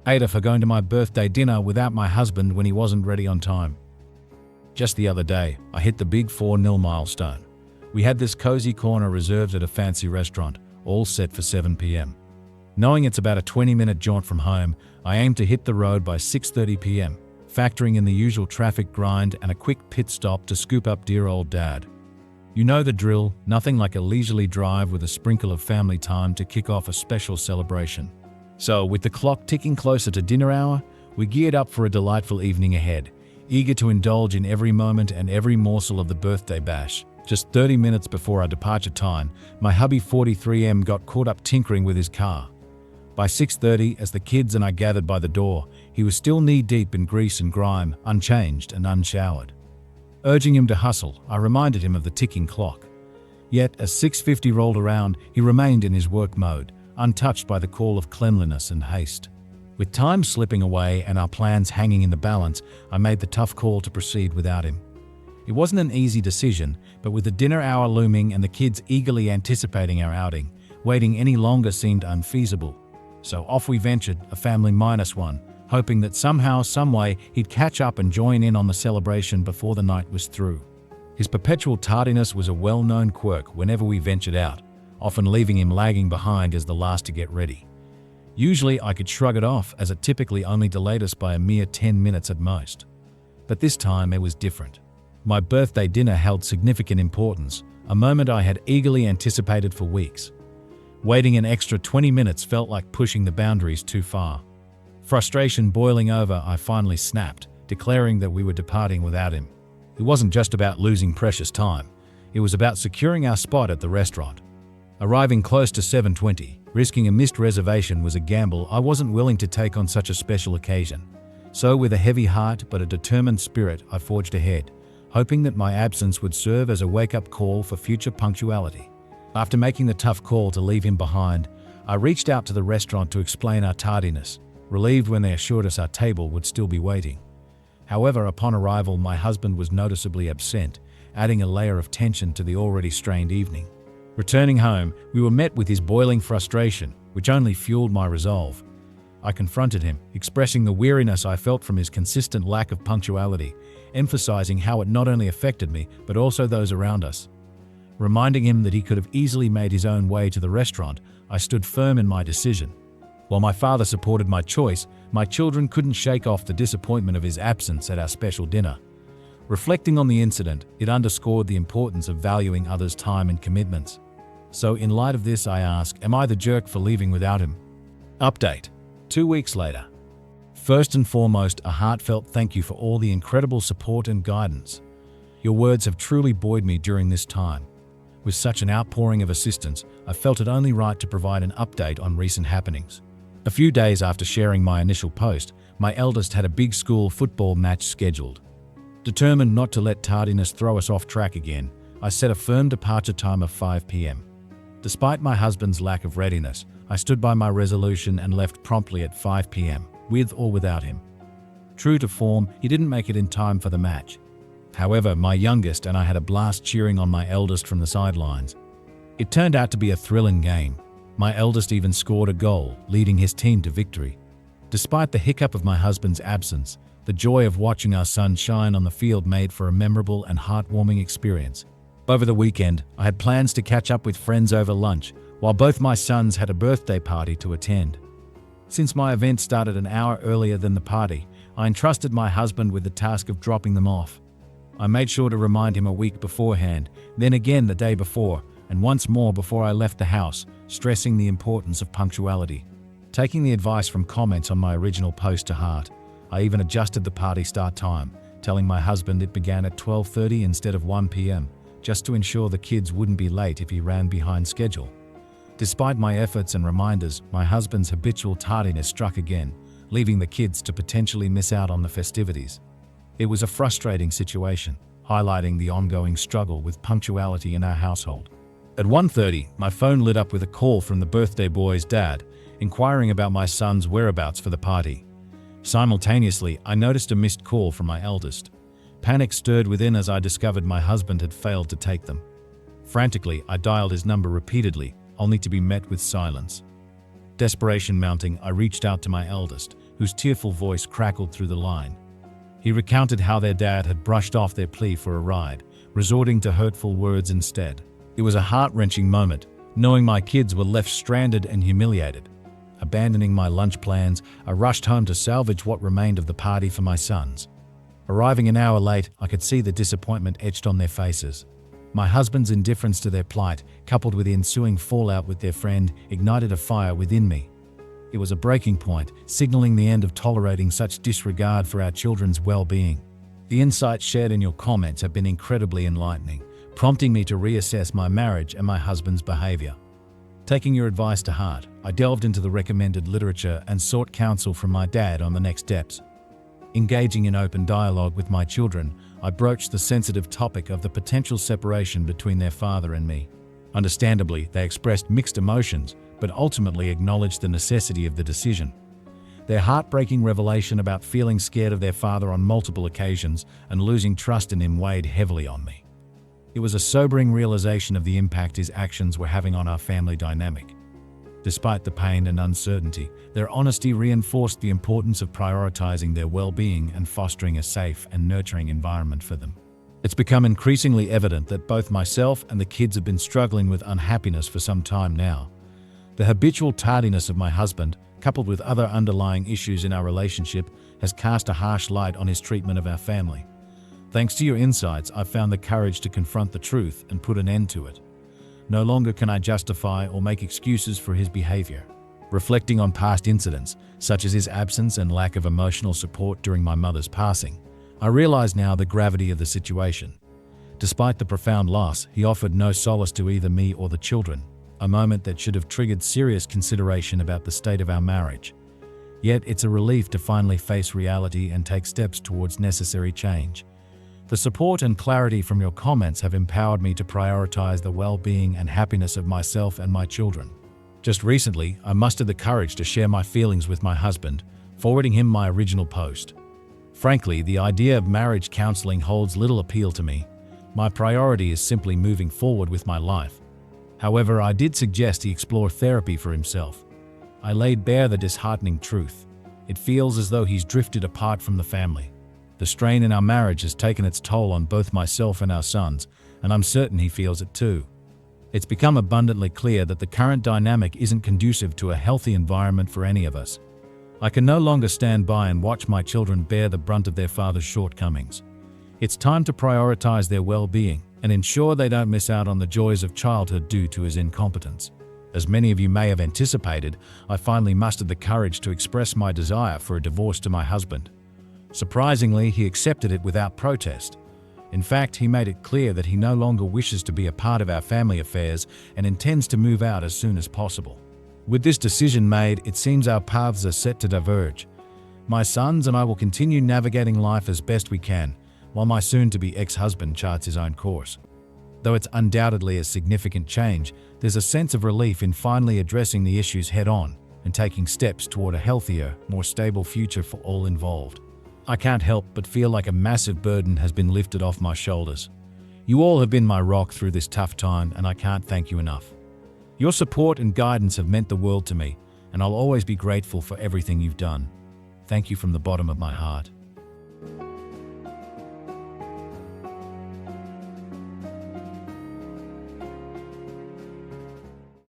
AITA for going to my birthday dinner without my husband when he wasn't ready on time. Just the other day, I hit the big 4-0 milestone. We had this cozy corner reserved at a fancy restaurant, all set for 7 p.m. Knowing it's about a 20-minute jaunt from home, I aim to hit the road by 6:30 p.m., factoring in the usual traffic grind and a quick pit stop to scoop up dear old dad. You know the drill, nothing like a leisurely drive with a sprinkle of family time to kick off a special celebration. So, with the clock ticking closer to dinner hour, we geared up for a delightful evening ahead, eager to indulge in every moment and every morsel of the birthday bash. Just 30 minutes before our departure time, my hubby 43M got caught up tinkering with his car. By 6:30, as the kids and I gathered by the door, he was still knee-deep in grease and grime, unchanged and unshowered. Urging him to hustle, I reminded him of the ticking clock. Yet, as 6:50 rolled around, he remained in his work mode, untouched by the call of cleanliness and haste. With time slipping away and our plans hanging in the balance, I made the tough call to proceed without him. It wasn't an easy decision, but with the dinner hour looming and the kids eagerly anticipating our outing, waiting any longer seemed unfeasible. So off we ventured, a family -1, hoping that somehow, someway, he'd catch up and join in on the celebration before the night was through. His perpetual tardiness was a well-known quirk whenever we ventured out, often leaving him lagging behind as the last to get ready. Usually I could shrug it off, as it typically only delayed us by a mere 10 minutes at most. But this time it was different. My birthday dinner held significant importance, a moment I had eagerly anticipated for weeks. Waiting an extra 20 minutes felt like pushing the boundaries too far. Frustration boiling over, I finally snapped, declaring that we were departing without him. It wasn't just about losing precious time. It was about securing our spot at the restaurant. Arriving close to 7:20, risking a missed reservation was a gamble I wasn't willing to take on such a special occasion. So with a heavy heart but a determined spirit, I forged ahead, hoping that my absence would serve as a wake-up call for future punctuality. After making the tough call to leave him behind, I reached out to the restaurant to explain our tardiness, relieved when they assured us our table would still be waiting. However, upon arrival, my husband was noticeably absent, adding a layer of tension to the already strained evening. Returning home, we were met with his boiling frustration, which only fueled my resolve. I confronted him, expressing the weariness I felt from his consistent lack of punctuality, emphasizing how it not only affected me, but also those around us. Reminding him that he could have easily made his own way to the restaurant, I stood firm in my decision. While my father supported my choice, my children couldn't shake off the disappointment of his absence at our special dinner. Reflecting on the incident, it underscored the importance of valuing others' time and commitments. So in light of this, I ask, am I the jerk for leaving without him? Update. 2 weeks later. First and foremost, a heartfelt thank you for all the incredible support and guidance. Your words have truly buoyed me during this time. With such an outpouring of assistance, I felt it only right to provide an update on recent happenings. A few days after sharing my initial post, my eldest had a big school football match scheduled. Determined not to let tardiness throw us off track again, I set a firm departure time of 5 p.m. Despite my husband's lack of readiness, I stood by my resolution and left promptly at 5 p.m., with or without him. True to form, he didn't make it in time for the match. However, my youngest and I had a blast cheering on my eldest from the sidelines. It turned out to be a thrilling game. My eldest even scored a goal, leading his team to victory. Despite the hiccup of my husband's absence, the joy of watching our son shine on the field made for a memorable and heartwarming experience. Over the weekend, I had plans to catch up with friends over lunch, while both my sons had a birthday party to attend. Since my event started an hour earlier than the party, I entrusted my husband with the task of dropping them off. I made sure to remind him a week beforehand, then again the day before, and once more before I left the house, stressing the importance of punctuality. Taking the advice from comments on my original post to heart, I even adjusted the party start time, telling my husband it began at 12:30 instead of 1 p.m., just to ensure the kids wouldn't be late if he ran behind schedule. Despite my efforts and reminders, my husband's habitual tardiness struck again, leaving the kids to potentially miss out on the festivities. It was a frustrating situation, highlighting the ongoing struggle with punctuality in our household. At 1:30, my phone lit up with a call from the birthday boy's dad, inquiring about my son's whereabouts for the party. Simultaneously, I noticed a missed call from my eldest. Panic stirred within as I discovered my husband had failed to take them. Frantically, I dialed his number repeatedly, only to be met with silence. Desperation mounting, I reached out to my eldest, whose tearful voice crackled through the line. He recounted how their dad had brushed off their plea for a ride, resorting to hurtful words instead. It was a heart-wrenching moment, knowing my kids were left stranded and humiliated. Abandoning my lunch plans, I rushed home to salvage what remained of the party for my sons. Arriving an hour late, I could see the disappointment etched on their faces. My husband's indifference to their plight, coupled with the ensuing fallout with their friend, ignited a fire within me. It was a breaking point, signaling the end of tolerating such disregard for our children's well-being. The insights shared in your comments have been incredibly enlightening, prompting me to reassess my marriage and my husband's behavior. Taking your advice to heart, I delved into the recommended literature and sought counsel from my dad on the next steps. Engaging in open dialogue with my children, I broached the sensitive topic of the potential separation between their father and me. Understandably, they expressed mixed emotions, but ultimately acknowledged the necessity of the decision. Their heartbreaking revelation about feeling scared of their father on multiple occasions and losing trust in him weighed heavily on me. It was a sobering realization of the impact his actions were having on our family dynamic. Despite the pain and uncertainty, their honesty reinforced the importance of prioritizing their well-being and fostering a safe and nurturing environment for them. It's become increasingly evident that both myself and the kids have been struggling with unhappiness for some time now. The habitual tardiness of my husband, coupled with other underlying issues in our relationship, has cast a harsh light on his treatment of our family. Thanks to your insights, I've found the courage to confront the truth and put an end to it. No longer can I justify or make excuses for his behavior. Reflecting on past incidents, such as his absence and lack of emotional support during my mother's passing, I realize now the gravity of the situation. Despite the profound loss, he offered no solace to either me or the children, a moment that should have triggered serious consideration about the state of our marriage. Yet it's a relief to finally face reality and take steps towards necessary change. The support and clarity from your comments have empowered me to prioritize the well-being and happiness of myself and my children. Just recently, I mustered the courage to share my feelings with my husband, forwarding him my original post. Frankly, the idea of marriage counseling holds little appeal to me. My priority is simply moving forward with my life. However, I did suggest he explore therapy for himself. I laid bare the disheartening truth. It feels as though he's drifted apart from the family. The strain in our marriage has taken its toll on both myself and our sons, and I'm certain he feels it too. It's become abundantly clear that the current dynamic isn't conducive to a healthy environment for any of us. I can no longer stand by and watch my children bear the brunt of their father's shortcomings. It's time to prioritize their well-being and ensure they don't miss out on the joys of childhood due to his incompetence. As many of you may have anticipated, I finally mustered the courage to express my desire for a divorce to my husband. Surprisingly, he accepted it without protest. In fact, he made it clear that he no longer wishes to be a part of our family affairs and intends to move out as soon as possible. With this decision made, it seems our paths are set to diverge. My sons and I will continue navigating life as best we can, while my soon-to-be ex-husband charts his own course. Though it's undoubtedly a significant change, there's a sense of relief in finally addressing the issues head-on and taking steps toward a healthier, more stable future for all involved. I can't help but feel like a massive burden has been lifted off my shoulders. You all have been my rock through this tough time, and I can't thank you enough. Your support and guidance have meant the world to me, and I'll always be grateful for everything you've done. Thank you from the bottom of my heart.